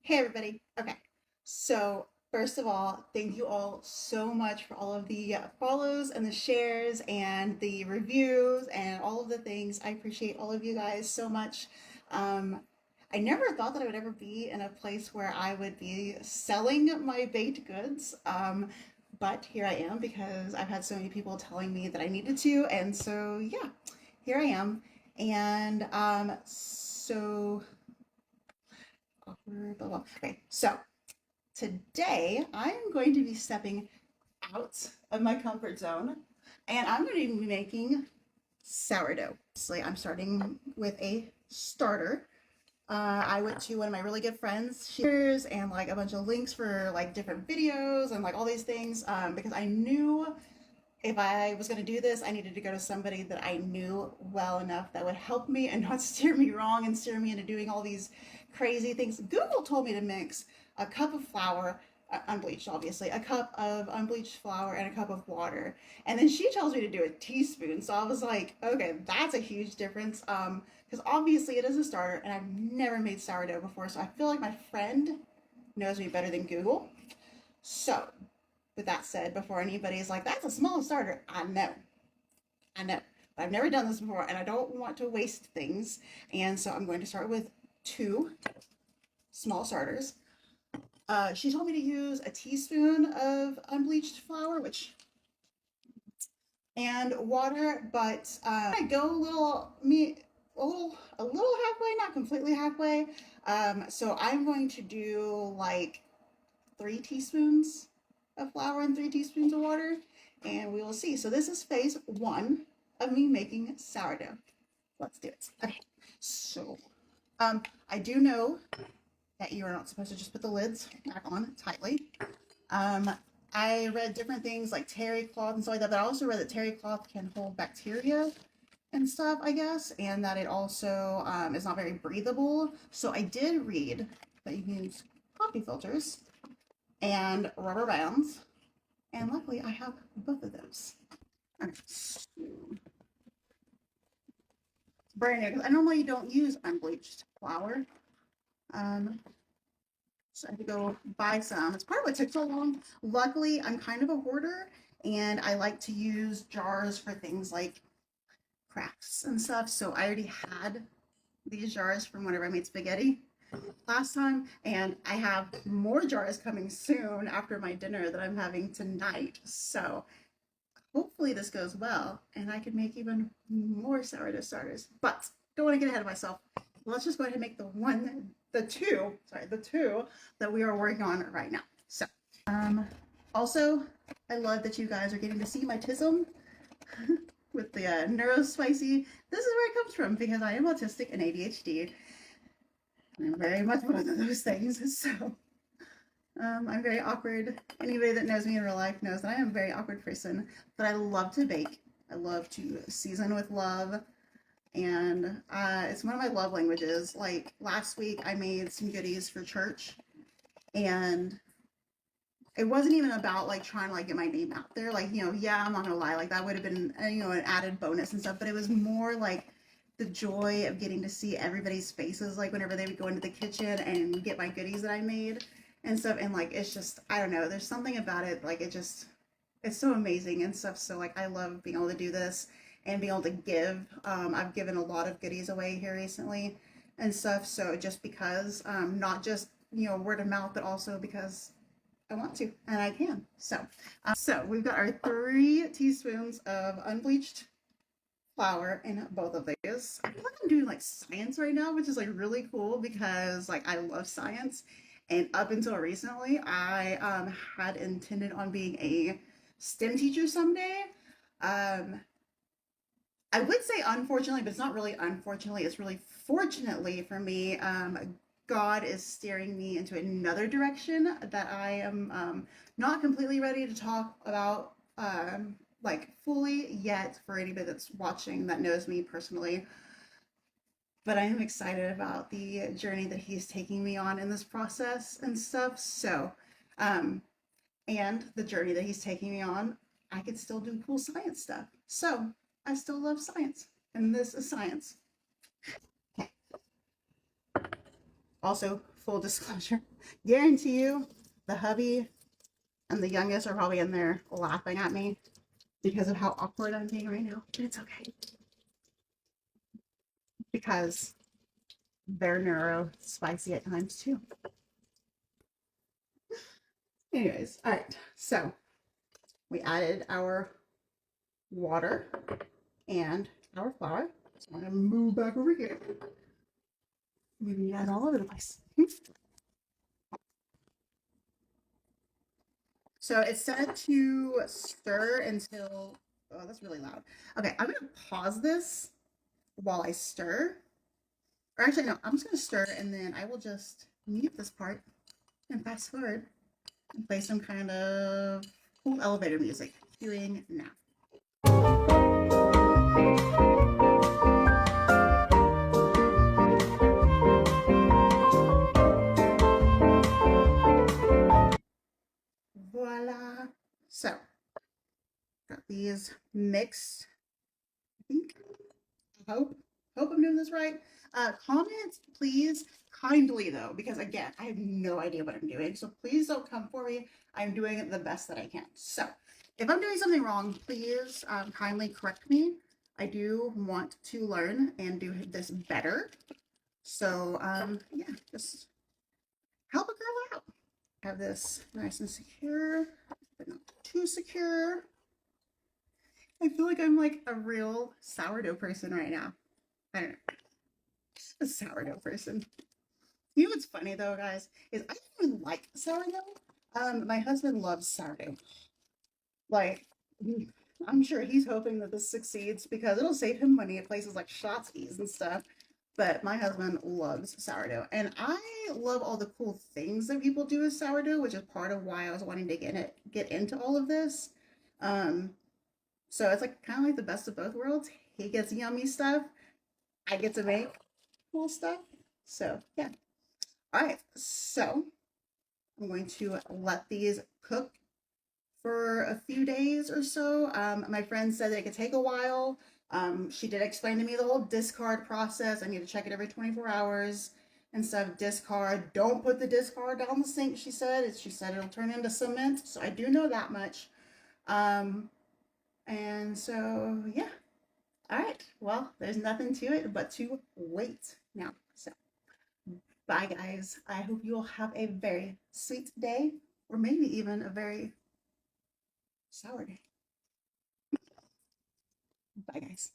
Hey everybody. Okay. So, first of all, thank you all so much for all of the follows and the shares and the reviews and all of the things. I appreciate all of you guys so much. Um, I never thought that I would ever be in a place where I would be selling my baked goods. But here I am because I've had so many people telling me that I needed to. And so, yeah, here I am. And so awkward, blah, blah. Okay, so today I'm going to be stepping out of my comfort zone and I'm going to be making sourdough. So I'm starting with a starter. I went to one of my really good friends, shares and like a bunch of links for like different videos and like all these things because I knew if I was going to do this, I needed to go to somebody that I knew well enough that would help me and not steer me wrong and steer me into doing all these crazy things. Google told me to mix a cup of flour, unbleached obviously, a cup of unbleached flour and a cup of water. And then she tells me to do a teaspoon. So I was like, okay, that's a huge difference. Because obviously it is a starter and I've never made sourdough before. So I feel like my friend knows me better than Google. So with that said, before anybody's like, that's a small starter, I know, but I've never done this before and I don't want to waste things. And so I'm going to start with two small starters. She told me to use a teaspoon of unbleached flour, which and water, but I go a little halfway, not completely halfway. So I'm going to do like 3 teaspoons of flour and 3 teaspoons of water, and we will see. So this is phase one of me making sourdough. Let's do it. Okay, so I do know that you are not supposed to just put the lids back on tightly. Um, I read different things like terry cloth and stuff like that, but I also read that terry cloth can hold bacteria and stuff, I guess, and that it also is not very breathable. So I did read that you can use coffee filters and rubber bands, and luckily I have both of those. Okay, so brand new, because I normally don't use unbleached flour. Um, so I had to go buy some. It's part of what took so long. Luckily, I'm kind of a hoarder, and I like to use jars for things like crafts and stuff. So I already had these jars from whenever I made spaghetti last time, and I have more jars coming soon after my dinner that I'm having tonight. So hopefully this goes well and I can make even more sourdough starters. But don't want to get ahead of myself. Let's just go ahead and make the two that we are working on right now. So, also, I love that you guys are getting to see my tism with the neuro spicy. This is where it comes from because I am autistic and ADHD. And I'm very much both of those things. So, I'm very awkward. Anybody that knows me in real life knows that I am a very awkward person, but I love to bake. I love to season with love, and it's one of my love languages. Like last week, I made some goodies for church, and it wasn't even about like trying to like get my name out there. Like, yeah, I'm not gonna lie, like that would have been an added bonus and stuff, but it was more like the joy of getting to see everybody's faces, like whenever they would go into the kitchen and get my goodies that I made and stuff. And like, it's just, I don't know, there's something about it. Like, it's so amazing and stuff. So like, I love being able to do this and being able to give. I've given a lot of goodies away here recently and stuff. So just because, not just, word of mouth, but also because I want to and I can. So we've got our 3 teaspoons of unbleached flour in both of these. I feel like I'm doing like science right now, which is like really cool because like I love science. And up until recently, I had intended on being a STEM teacher someday. Um, I would say unfortunately, but it's not really unfortunately. It's really fortunately for me. God is steering me into another direction that I am not completely ready to talk about like fully yet for anybody that's watching that knows me personally. But I am excited about the journey that he's taking me on in this process and stuff. So, um, and the journey that he's taking me on, I could still do cool science stuff. So I still love science, and this is science. Okay. Also, full disclosure, guarantee you the hubby and the youngest are probably in there laughing at me because of how awkward I'm being right now. But it's okay because they're neuro spicy at times too. Anyways, all right. So we added our water and our flour. So I'm gonna move back over here. Moving that all over the place. So it's said to stir until, oh, that's really loud. Okay, I'm gonna pause this while I stir. Or actually, no, I'm just gonna stir and then I will just mute this part and fast forward and play some kind of cool elevator music. Doing now. Voila. So, got these mixed. I think. I hope I'm doing this right. Comment, please, kindly though, because again, I have no idea what I'm doing. So please don't come for me. I'm doing the best that I can. So if I'm doing something wrong, please kindly correct me. I do want to learn and do this better. So yeah, just help a girl out. Have this nice and secure, but not too secure. I feel like I'm like a real sourdough person right now. I don't know. A sourdough person. You know what's funny though, guys, is I don't even like sourdough. My husband loves sourdough. Like, I'm sure he's hoping that this succeeds because it'll save him money at places like Shotsky's and stuff. But my husband loves sourdough, and I love all the cool things that people do with sourdough, which is part of why I was wanting to get into all of this. Um, so it's like kind of like the best of both worlds. He gets yummy stuff. I get to make cool stuff. So yeah. All right. So I'm going to let these cook for a few days or so. My friend said that it could take a while. She did explain to me the whole discard process. I need to check it every 24 hours and stuff. Discard. Don't put the discard down the sink, she said. She said it'll turn into cement. So I do know that much. And so, yeah. All right. Well, there's nothing to it but to wait now. So, bye, guys. I hope you will have a very sweet day, or maybe even a very sour day. Bye, guys.